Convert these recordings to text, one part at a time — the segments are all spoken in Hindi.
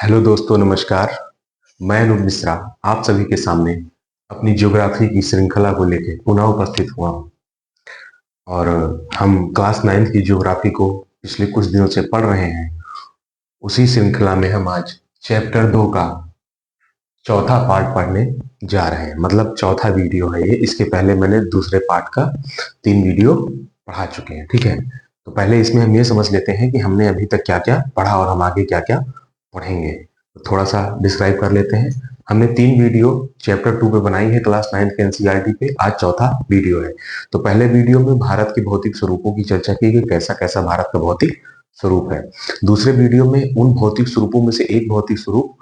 हेलो दोस्तों, नमस्कार। मैं अनूप मिश्रा आप सभी के सामने अपनी ज्योग्राफी की श्रृंखला को लेकर पुनः उपस्थित हुआ हूँ। और हम क्लास 9th की ज्योग्राफी को पिछले कुछ दिनों से पढ़ रहे हैं। उसी श्रृंखला में हम आज चैप्टर 2 का चौथा पार्ट पढ़ने जा रहे हैं। मतलब चौथा वीडियो है ये। इसके पहले मैंने दूसरे पार्ट का 3 वीडियो पढ़ा चुके हैं। ठीक है, तो पहले इसमें हम ये समझ लेते हैं कि हमने अभी तक क्या क्या पढ़ा और हम आगे क्या क्या पढ़ेंगे। तो थोड़ा सा डिस्क्राइब कर लेते हैं। हमने 3 वीडियो चैप्टर 2 पे बनाई है क्लास 9th के एनसीईआरटी पे। आज चौथा वीडियो है। तो पहले वीडियो में भारत के भौतिक स्वरूपों की चर्चा की गई, कैसा कैसा भारत का भौतिक स्वरूप है। दूसरे वीडियो में उन भौतिक स्वरूपों में से एक भौतिक स्वरूप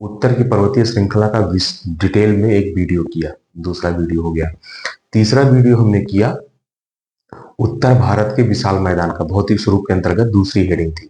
उत्तर की पर्वतीय श्रृंखला का डिटेल में एक वीडियो किया, दूसरा वीडियो हो गया। तीसरा वीडियो हमने किया उत्तर भारत के विशाल मैदान का, भौतिक स्वरूप के अंतर्गत दूसरी हेडिंग थी,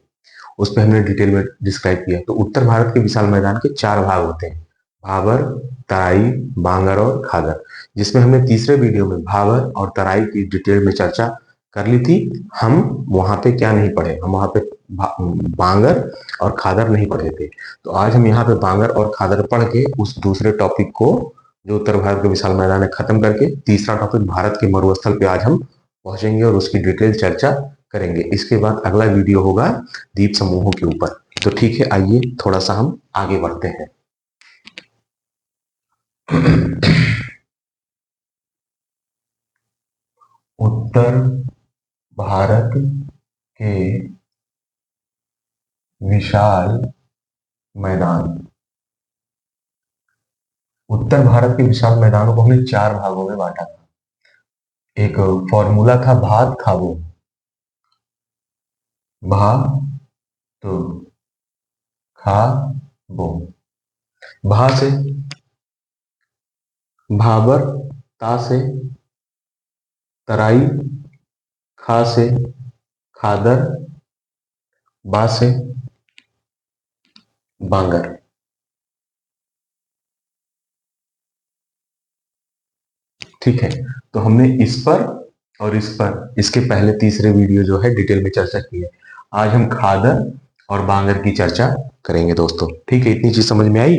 उस पर हमने डिटेल में डिस्क्राइब किया। तो उत्तर भारत के विशाल मैदान के 4 भाग होते हैं, भाबर, तराई, बांगर और खागर। जिसमें हमने तीसरे वीडियो में भाबर और तराई की डिटेल में चर्चा कर ली थी। हम वहां पे क्या नहीं पढ़े, हम वहां पे बांगर और खादर नहीं पढ़े थे। तो आज हम यहाँ पे बांगर और खादर पढ़ के उस दूसरे टॉपिक को, जो उत्तर भारत के विशाल मैदान है, खत्म करके तीसरा टॉपिक भारत के मरुस्थल पे आज हम पहुंचेंगे और उसकी डिटेल चर्चा करेंगे। इसके बाद अगला वीडियो होगा द्वीप समूहों के ऊपर। तो ठीक है, आइए थोड़ा सा हम आगे बढ़ते हैं। उत्तर भारत के विशाल मैदान। उत्तर भारत के विशाल मैदानों को हमने 4 भागों में बांटा था। एक फॉर्मूला था भात खाबो, भा तो खा बो। भा से भाबर, ता से तराई, खा से खादर, बा से बांगर। ठीक है, तो हमने इस पर और इस पर इसके पहले तीसरे वीडियो जो है डिटेल में चर्चा की है। आज हम खादर और बांगर की चर्चा करेंगे दोस्तों। ठीक है, इतनी चीज समझ में आई।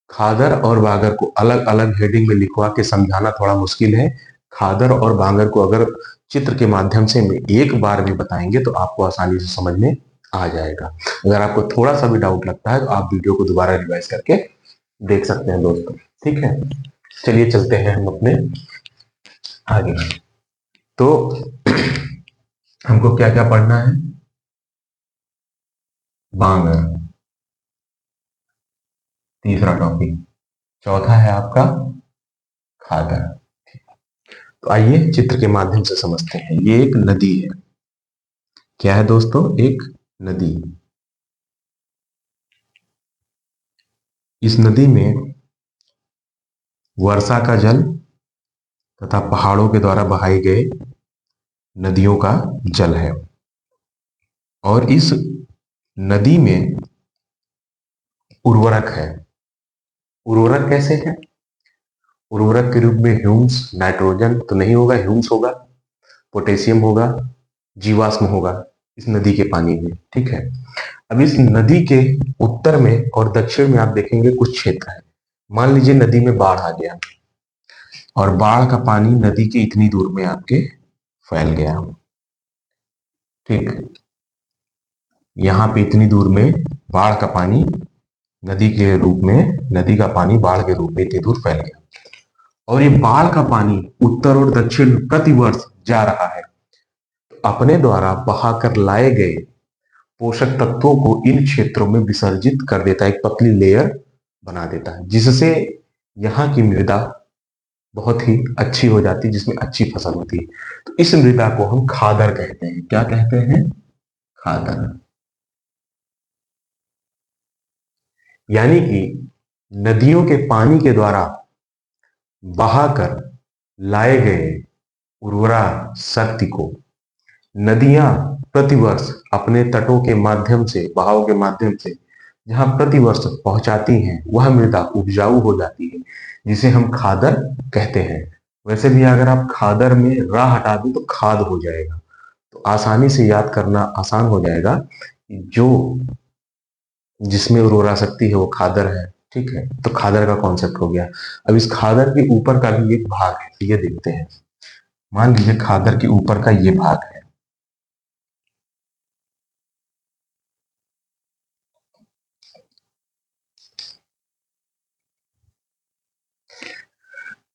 खादर और बांगर को अलग अलग हेडिंग में लिखवा के समझाना थोड़ा मुश्किल है। खादर और बांगर को अगर चित्र के माध्यम से एक बार भी बताएंगे तो आपको आसानी से समझ में आ जाएगा। अगर आपको थोड़ा सा भी डाउट लगता है तो आप वीडियो को दोबारा रिवाइज करके देख सकते हैं दोस्तों। ठीक है, चलिए चलते हैं हम अपने आगे। तो हमको क्या क्या पढ़ना है? बांगर तीसरा टॉपिक, चौथा है आपका खादर। तो आइए चित्र के माध्यम से समझते हैं। ये एक नदी है। क्या है दोस्तों? एक नदी। इस नदी में वर्षा का जल तथा पहाड़ों के द्वारा बहाए गए नदियों का जल है। और इस नदी में उर्वरक है। उर्वरक कैसे है? उर्वरक के रूप में ह्यूम्स, नाइट्रोजन तो नहीं होगा, ह्यूम्स होगा, पोटेशियम होगा, जीवाश्म होगा इस नदी के पानी में। ठीक है, अब इस नदी के उत्तर में और दक्षिण में आप देखेंगे कुछ क्षेत्र है। मान लीजिए नदी में बाढ़ आ गया और बाढ़ का पानी नदी के इतनी दूर में आपके फैल गया। ठीक, यहाँ पे इतनी दूर में बाढ़ का पानी नदी के रूप में, नदी का पानी बाढ़ के रूप में इतनी दूर फैल गया और ये बाढ़ का पानी उत्तर और दक्षिण प्रतिवर्ष जा रहा है। तो अपने द्वारा बहाकर लाए गए पोषक तत्वों को इन क्षेत्रों में विसर्जित कर देता है, एक पतली लेयर बना देता है, जिससे यहाँ की मृदा बहुत ही अच्छी हो जाती है, जिसमें अच्छी फसल होती है। तो इस मृदा को हम खादर कहते हैं। क्या कहते हैं? खादर। यानी कि नदियों के पानी के द्वारा बहाकर लाए गए उर्वरा शक्ति को नदियां प्रतिवर्ष अपने तटों के माध्यम से, बहाव के माध्यम से जहां प्रतिवर्ष पहुंचाती हैं, वह मृदा उपजाऊ हो जाती है, जिसे हम खादर कहते हैं। वैसे भी अगर आप खादर में रा हटा दें तो खाद हो जाएगा। तो आसानी से याद करना आसान हो जाएगा। जो जिसमें उर्वरा शक्ति है वो खादर है। ठीक है, तो खादर का कॉन्सेप्ट हो गया। अब इस खादर के ऊपर का भी एक भाग है, तो ये देखते हैं। मान लीजिए खादर के ऊपर का ये भाग है।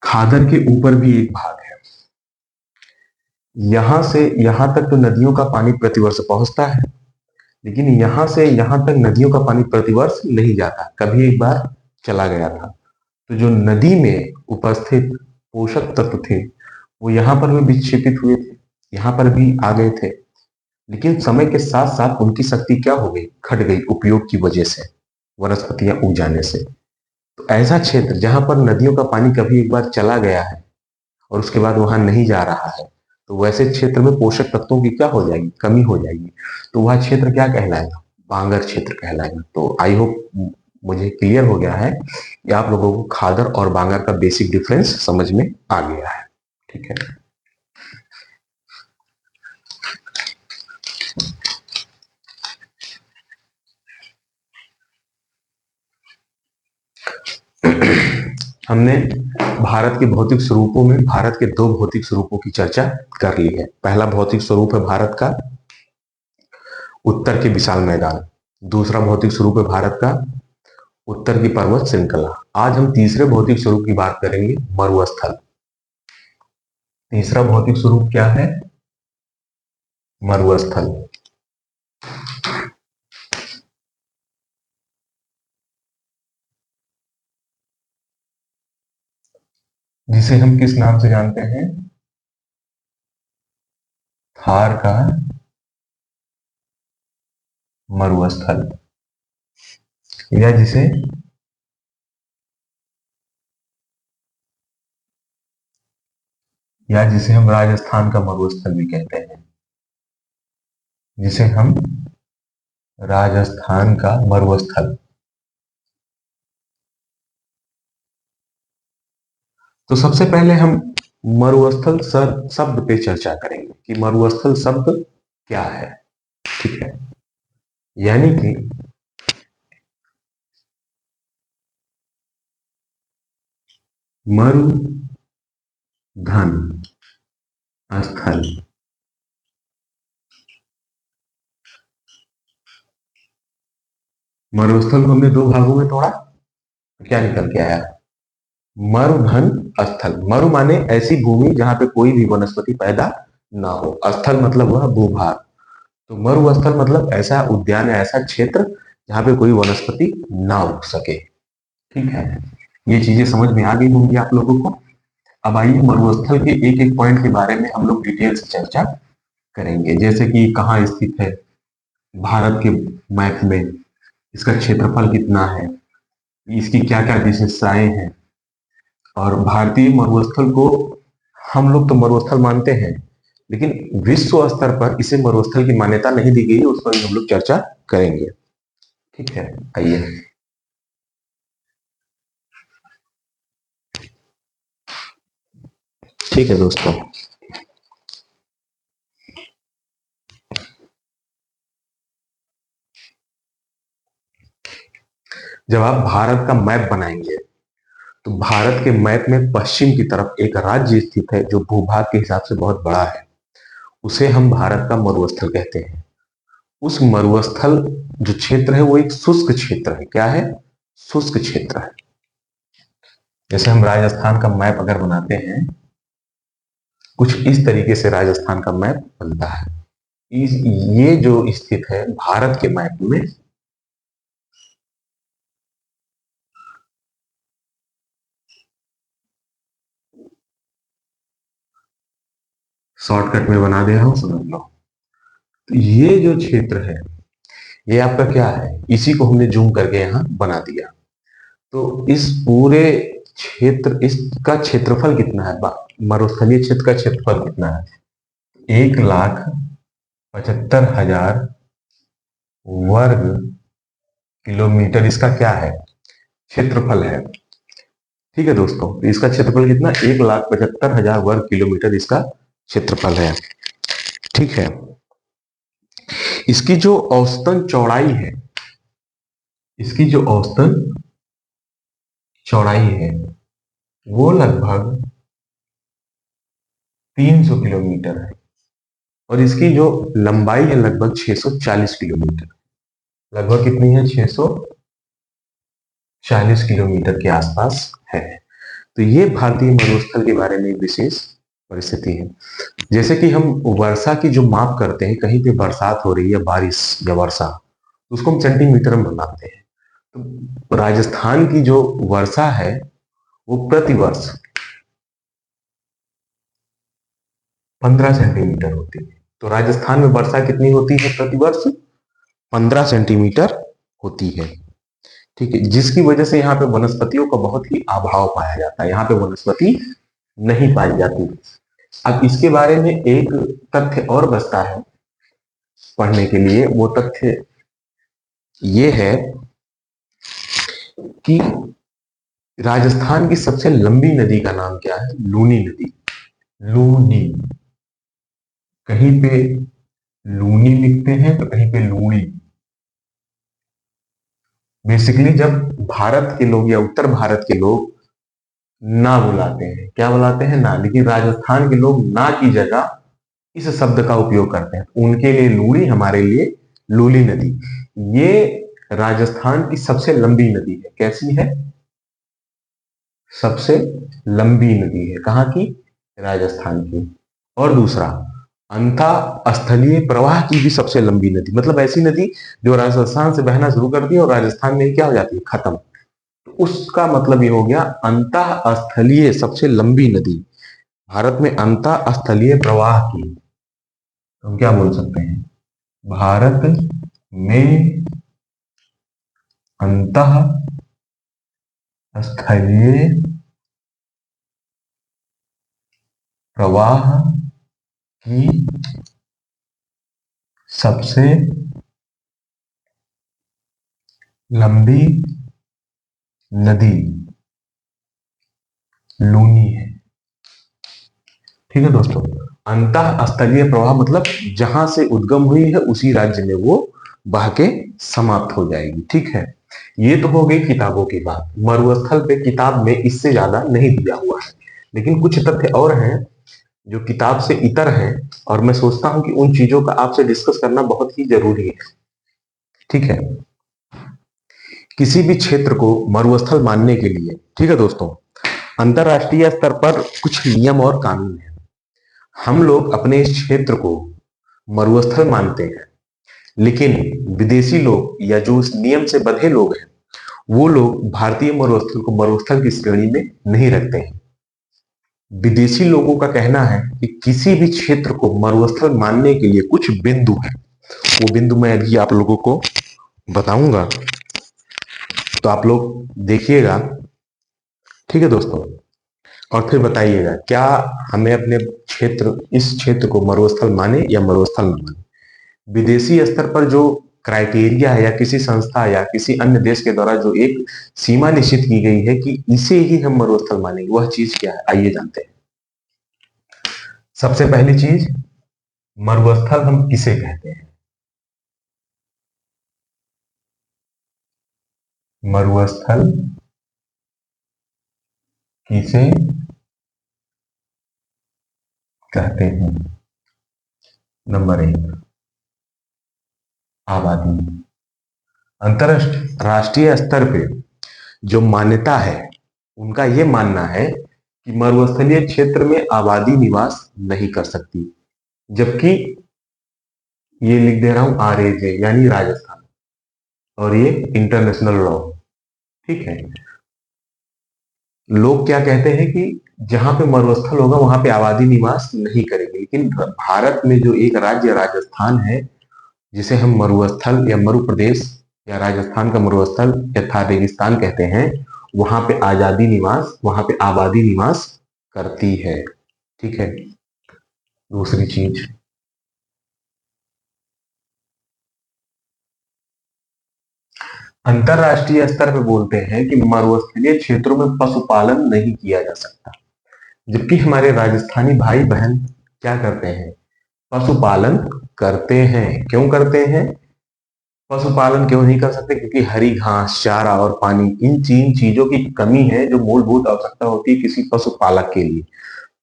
खादर के ऊपर भी एक भाग है। यहां से यहां तक तो नदियों का पानी प्रतिवर्ष पहुंचता है, लेकिन यहां से यहां तक नदियों का पानी प्रतिवर्ष नहीं जाता, कभी एक बार चला गया था। तो जो नदी में उपस्थित पोषक तत्व थे वो यहाँ पर भी विक्षेपित हुए थे, यहाँ पर भी आ गए थे, लेकिन समय के साथ साथ उनकी शक्ति क्या हो गई, घट गई उपयोग की वजह से, वनस्पतियां उग जाने से। तो ऐसा क्षेत्र जहां पर नदियों का पानी कभी एक बार चला गया है और उसके बाद वहां नहीं जा रहा है, तो वैसे क्षेत्र में पोषक तत्वों की क्या हो जाएगी, कमी हो जाएगी। तो वह क्षेत्र क्या कहलाएगा, बांगर क्षेत्र कहलाएगा। तो आई होप मुझे क्लियर हो गया है कि आप लोगों को खादर और बांगर का बेसिक डिफरेंस समझ में आ गया है। ठीक है, हमने भारत के भौतिक स्वरूपों में भारत के दो भौतिक स्वरूपों की चर्चा कर ली है। पहला भौतिक स्वरूप है भारत का उत्तर के विशाल मैदान। दूसरा भौतिक स्वरूप है भारत का उत्तर की पर्वत श्रृंखला। आज हम तीसरे भौतिक स्वरूप की बात करेंगे, मरुस्थल। तीसरा भौतिक स्वरूप क्या है, मरुस्थल। जिसे हम किस नाम से जानते हैं, थार का मरुस्थल, या जिसे हम राजस्थान का मरुस्थल भी कहते हैं, जिसे हम राजस्थान का मरुस्थल। तो सबसे पहले हम मरुस्थल शब्द पे चर्चा करेंगे कि मरुस्थल शब्द क्या है। ठीक है, यानी कि मरुधन स्थल। मरुस्थल को हमने दो भागों में तोड़ा, तो क्या निकल के आया, मरुधन स्थल। मरु माने ऐसी भूमि जहां पे कोई भी वनस्पति पैदा ना हो, स्थल मतलब वह भूभाग। तो मरुस्थल मतलब ऐसा उद्यान है, ऐसा क्षेत्र जहां पे कोई वनस्पति ना उग सके। ठीक है, ये चीजें समझ में आ गई होंगी आप लोगों को। अब आइए मरुस्थल के एक एक पॉइंट के बारे में हम लोग डिटेल से चर्चा करेंगे, जैसे कि कहाँ स्थित है भारत के मैप में, इसका क्षेत्रफल कितना है, इसकी क्या क्या विशेषताएं हैं। और भारतीय मरुस्थल को हम लोग तो मरुस्थल मानते हैं, लेकिन विश्व स्तर पर इसे मरुस्थल की मान्यता नहीं दी गई है, उस पर हम लोग चर्चा करेंगे। ठीक है, आइए। ठीक है दोस्तों, जब आप भारत का मैप बनाएंगे तो भारत के मैप में पश्चिम की तरफ एक राज्य स्थित है जो भूभाग के हिसाब से बहुत बड़ा है, उसे हम भारत का मरुस्थल कहते हैं। उस मरुस्थल जो क्षेत्र है वो एक शुष्क क्षेत्र है। क्या है, शुष्क क्षेत्र है। जैसे हम राजस्थान का मैप अगर बनाते हैं, कुछ इस तरीके से राजस्थान का मैप बनता है। ये जो स्थित है भारत के मैप में, शॉर्टकट में बना दे रहा हूं, समझ लो। तो ये जो क्षेत्र है ये आपका क्या है, इसी को हमने जूम करके यहां बना दिया। तो इस पूरे क्षेत्र, इसका क्षेत्रफल कितना है, मरुस्थलीय क्षेत्र का क्षेत्रफल कितना है, 1,75,000 वर्ग किलोमीटर इसका क्या है, क्षेत्रफल है। ठीक है दोस्तों, तो इसका क्षेत्रफल कितना, 1,75,000 वर्ग किलोमीटर इसका क्षेत्रफल है। ठीक है, इसकी जो औसतन चौड़ाई है इसकी जो औसतन चौड़ाई है वो लगभग 300 किलोमीटर है और इसकी जो लंबाई है लगभग 640 किलोमीटर। लगभग कितनी है? 640 किलोमीटर के आसपास है। तो ये भारतीय मरुस्थल के बारे में एक विशेष परिस्थिति है। जैसे कि हम वर्षा की जो माप करते हैं, कहीं पे बरसात हो रही है, बारिश या वर्षा, तो उसको हम सेंटीमीटर में बनाते हैं। तो राजस्थान की जो वर्षा है वो प्रतिवर्ष 15 सेंटीमीटर होती है। तो राजस्थान में वर्षा कितनी होती है प्रतिवर्ष? 15 सेंटीमीटर होती है। ठीक है, जिसकी वजह से यहाँ पे वनस्पतियों का बहुत ही अभाव पाया जाता है। यहाँ पे वनस्पति नहीं पाई जाती। अब इसके बारे में एक तथ्य और बचता है पढ़ने के लिए। वो तथ्य ये है कि राजस्थान की सबसे लंबी नदी का नाम क्या है? लूनी नदी। लूनी, कहीं पे लूनी लिखते हैं तो कहीं पे लूणी। बेसिकली जब भारत के लोग या उत्तर भारत के लोग ना बुलाते हैं, क्या बुलाते हैं? ना। लेकिन राजस्थान के लोग ना की जगह इस शब्द का उपयोग करते हैं। उनके लिए लूणी, हमारे लिए लूली नदी। ये राजस्थान की सबसे लंबी नदी है। कैसी है? सबसे लंबी नदी है। कहाँ की? राजस्थान की। और दूसरा, अंतः स्थलीय प्रवाह की भी सबसे लंबी नदी। मतलब ऐसी नदी जो राजस्थान से बहना शुरू करती है और राजस्थान में क्या हो जाती है? खत्म। तो उसका मतलब ये हो गया अंतः स्थलीय सबसे लंबी नदी। भारत में अंतः स्थलीय प्रवाह की हम क्या बोल सकते हैं? भारत में अंतः स्थलीय प्रवाह की सबसे लंबी नदी लूनी है। ठीक है दोस्तों, अंतः स्थलीय प्रवाह मतलब जहां से उद्गम हुई है उसी राज्य में वो बह के समाप्त हो जाएगी। ठीक है, ये तो हो गई किताबों की बात। मरुस्थल पे किताब में इससे ज्यादा नहीं दिया हुआ है, लेकिन कुछ तथ्य और हैं जो किताब से इतर हैं और मैं सोचता हूं कि उन चीजों का आपसे डिस्कस करना बहुत ही जरूरी है। ठीक है, किसी भी क्षेत्र को मरुस्थल मानने के लिए, ठीक है दोस्तों, अंतरराष्ट्रीय स्तर पर कुछ नियम और कानून है। हम लोग अपने इस क्षेत्र को मरुस्थल मानते हैं, लेकिन विदेशी लोग या जो उस नियम से बंधे लोग हैं वो लोग भारतीय मरुस्थल को मरुस्थल की श्रेणी में नहीं रखते हैं। विदेशी लोगों का कहना है कि किसी भी क्षेत्र को मरुस्थल मानने के लिए कुछ बिंदु है। वो बिंदु मैं अभी आप लोगों को बताऊंगा, तो आप लोग देखिएगा। ठीक है दोस्तों, और फिर बताइएगा क्या हमें अपने क्षेत्र, इस क्षेत्र को मरुस्थल माने या मरुस्थल न माने। विदेशी स्तर पर जो क्राइटेरिया है या किसी संस्था या किसी अन्य देश के द्वारा जो एक सीमा निश्चित की गई है कि इसे ही हम मरुस्थल मानेंगे, वह चीज क्या है आइए जानते हैं। सबसे पहली चीज, मरुस्थल हम किसे कहते हैं? मरुस्थल किसे कहते हैं? नंबर एक, आबादी। अंतरराष्ट्रीय स्तर पे जो मान्यता है उनका यह मानना है कि मरुस्थलीय क्षेत्र में आबादी निवास नहीं कर सकती। जबकि ये लिख दे रहा हूं RAJ यानी राजस्थान, और ये इंटरनेशनल लॉ। ठीक है, लोग क्या कहते हैं कि जहां पे मरुस्थल होगा वहां पे आबादी निवास नहीं करेगी। लेकिन भारत में जो एक राज्य राजस्थान है, जिसे हम मरुस्थल या मरु प्रदेश या राजस्थान का मरुस्थल यथा रेगिस्तान कहते हैं, वहां पे आजादी निवास, वहां पे आबादी निवास करती है। ठीक है, दूसरी चीज, अंतरराष्ट्रीय स्तर पे बोलते हैं कि मरुस्थलीय क्षेत्रों में पशुपालन नहीं किया जा सकता। जबकि हमारे राजस्थानी भाई बहन क्या करते हैं? पशुपालन करते हैं। क्यों करते हैं? पशुपालन क्यों नहीं कर सकते? क्योंकि हरी घास, चारा और पानी, इन तीन चीजों की कमी है जो मूलभूत आवश्यकता होती है किसी पशुपालक के लिए।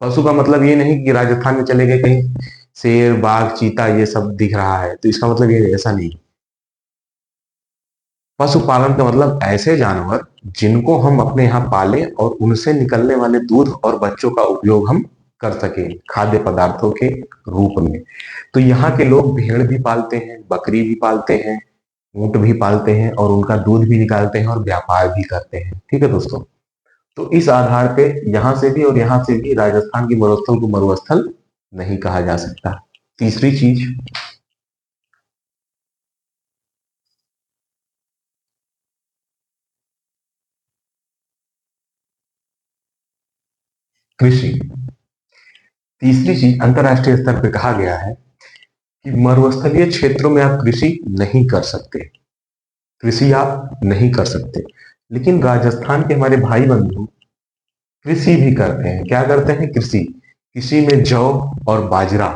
पशु का मतलब ये नहीं कि राजस्थान में चले गए कहीं शेर, बाघ, चीता ये सब दिख रहा है तो इसका मतलब ये ऐसा नहीं। पशुपालन का मतलब ऐसे जानवर जिनको हम अपने यहाँ पालें और उनसे निकलने वाले दूध और बच्चों का उपयोग हम कर सके खाद्य पदार्थों के रूप में। तो यहाँ के लोग भेड़ भी पालते हैं, बकरी भी पालते हैं, ऊंट भी पालते हैं और उनका दूध भी निकालते हैं और व्यापार भी करते हैं। ठीक है दोस्तों, तो इस आधार पे यहां से भी और यहां से भी राजस्थान की मरुस्थल को मरुस्थल नहीं कहा जा सकता। तीसरी चीज, कृषि। तीसरी चीज, अंतरराष्ट्रीय स्तर पर कहा गया है कि मरुस्थलीय क्षेत्रों में आप कृषि नहीं कर सकते, कृषि आप नहीं कर सकते। लेकिन राजस्थान के हमारे भाई बंधु कृषि भी करते हैं। क्या करते हैं? कृषि। कृषि में जौ और बाजरा,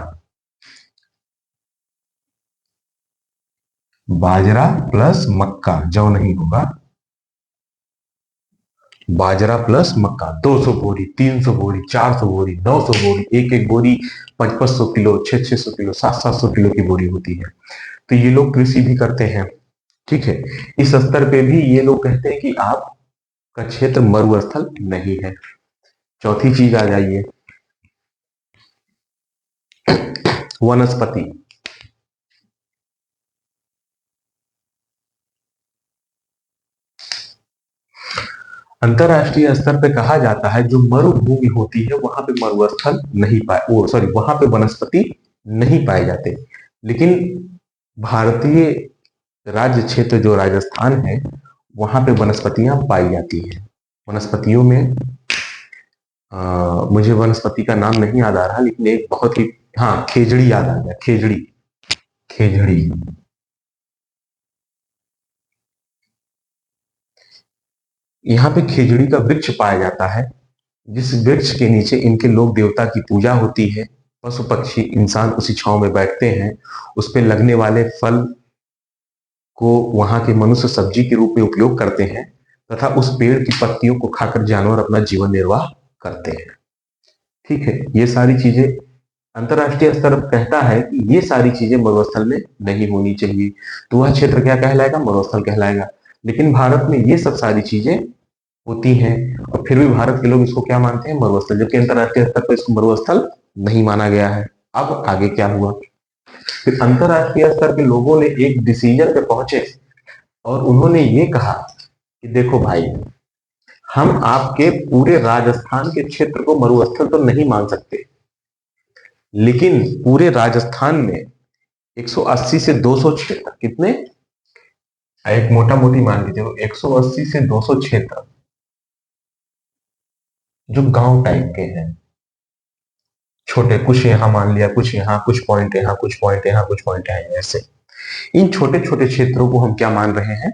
बाजरा प्लस मक्का, जौ नहीं होगा, बाजरा प्लस मक्का, 200 बोरी, 300 बोरी, 400 बोरी, 900 बोरी, एक एक बोरी 500-500 किलो, 600-600 किलो, 700-700 किलो की बोरी होती है। तो ये लोग कृषि भी करते हैं। ठीक है, इस स्तर पे भी ये लोग कहते हैं कि आपका क्षेत्र मरुस्थल नहीं है। चौथी चीज आ जाइए, वनस्पति। अंतरराष्ट्रीय स्तर पे कहा जाता है जो मरुभूमि होती है वहां पे मरुस्थल नहीं पाए, वो सॉरी, वहां पे वनस्पति नहीं पाए जाते। लेकिन भारतीय राज्य क्षेत्र जो राजस्थान है वहां पे वनस्पतियां पाई जाती हैं। वनस्पतियों में मुझे वनस्पति का नाम नहीं याद आ रहा, लेकिन एक बहुत ही, हाँ, खेजड़ी याद आ गया, खेजड़ी, खेजड़ी। यहाँ पे खेजड़ी का वृक्ष पाया जाता है, जिस वृक्ष के नीचे इनके लोक देवता की पूजा होती है। पशु पक्षी इंसान उसी छांव में बैठते हैं, उस पे लगने वाले फल को वहां के मनुष्य सब्जी के रूप में उपयोग करते हैं तथा उस पेड़ की पत्तियों को खाकर जानवर अपना जीवन निर्वाह करते हैं। ठीक है, ये सारी चीजें अंतरराष्ट्रीय स्तर पर कहता है कि ये सारी चीजें मरुस्थल में नहीं होनी चाहिए, तो वह क्षेत्र क्या कहलाएगा? मरुस्थल कहलाएगा। लेकिन भारत में ये सब सारी चीजें होती हैं और फिर भी भारत के लोग इसको क्या मानते हैं? मरुस्थल, जबकि अंतरराष्ट्रीय स्तर पर इसको मरुस्थल नहीं माना गया है। अब आगे क्या हुआ? फिर अंतरराष्ट्रीय स्तर के लोगों ने एक डिसीजन पे पहुंचे और उन्होंने ये कहा कि देखो भाई, हम आपके पूरे राजस्थान के क्षेत्र को मरुस्थल तो नहीं मान सकते, लेकिन पूरे राजस्थान में 180 से 200 क्षेत्र, कितने, एक मोटा मोटी मान लीजिए 180 से 200 क्षेत्र जो गांव टाइप के हैं, छोटे, कुछ यहाँ मान लिया, कुछ यहाँ, कुछ पॉइंट यहाँ, कुछ पॉइंट यहाँ, कुछ पॉइंट यहाँ, ऐसे इन छोटे छोटे क्षेत्रों को हम क्या मान रहे हैं?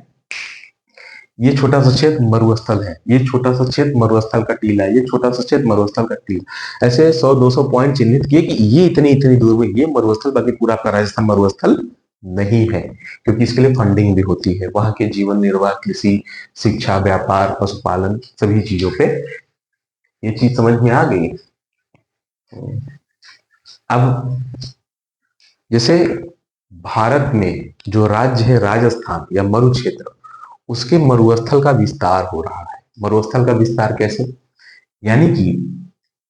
ये छोटा सा क्षेत्र मरुस्थल है, ये छोटा सा क्षेत्र मरुस्थल का टीला है, ये छोटा सा क्षेत्र मरुस्थल का टीला। ऐसे 100-200 पॉइंट चिन्हित किए कि ये इतनी इतनी दूर में ये मरुस्थल, बाकी पूरा आपका राजस्थान मरुस्थल नहीं है, क्योंकि इसके लिए फंडिंग भी होती है। वहां के जीवन निर्वाह, कृषि, शिक्षा, व्यापार, पशुपालन, सभी चीजों पे ये चीज समझ में आ गई। अब जैसे भारत में जो राज्य है राजस्थान या मरु क्षेत्र, उसके मरुस्थल का विस्तार हो रहा है। मरुस्थल का विस्तार कैसे? यानी कि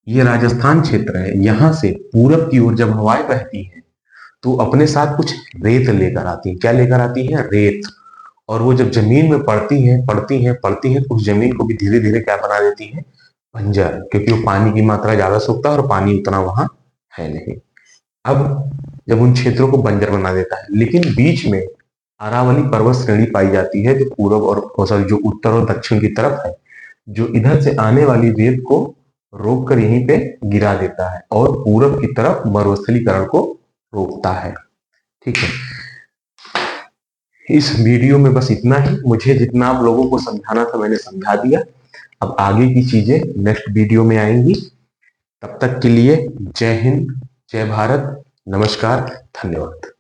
ये राजस्थान क्षेत्र है, यहां से पूरब की ओर जब हवाएं बहती हैं तो अपने साथ कुछ रेत लेकर आती हैं। क्या लेकर आती हैं? रेत। और वो जब जमीन में पड़ती हैं पड़ती हैं पड़ती हैं तो उस जमीन को भी धीरे धीरे क्या बना देती है? बंजर, क्योंकि वो पानी की मात्रा ज्यादा सोखता है और पानी उतना वहां है नहीं। अब जब उन क्षेत्रों को बंजर बना देता है, लेकिन बीच में अरावली पर्वत श्रेणी पाई जाती है जो पूर्व और सॉरी जो उत्तर और दक्षिण की तरफ है, जो इधर से आने वाली रेत को रोक कर यहीं पे गिरा देता है और पूरब की तरफ मरुस्थलीकरण को रोकता है। ठीक है, इस वीडियो में बस इतना ही। मुझे जितना आप लोगों को समझाना था मैंने समझा दिया। अब आगे की चीजें नेक्स्ट वीडियो में आएंगी। तब तक के लिए जय हिंद, जय भारत, नमस्कार, धन्यवाद।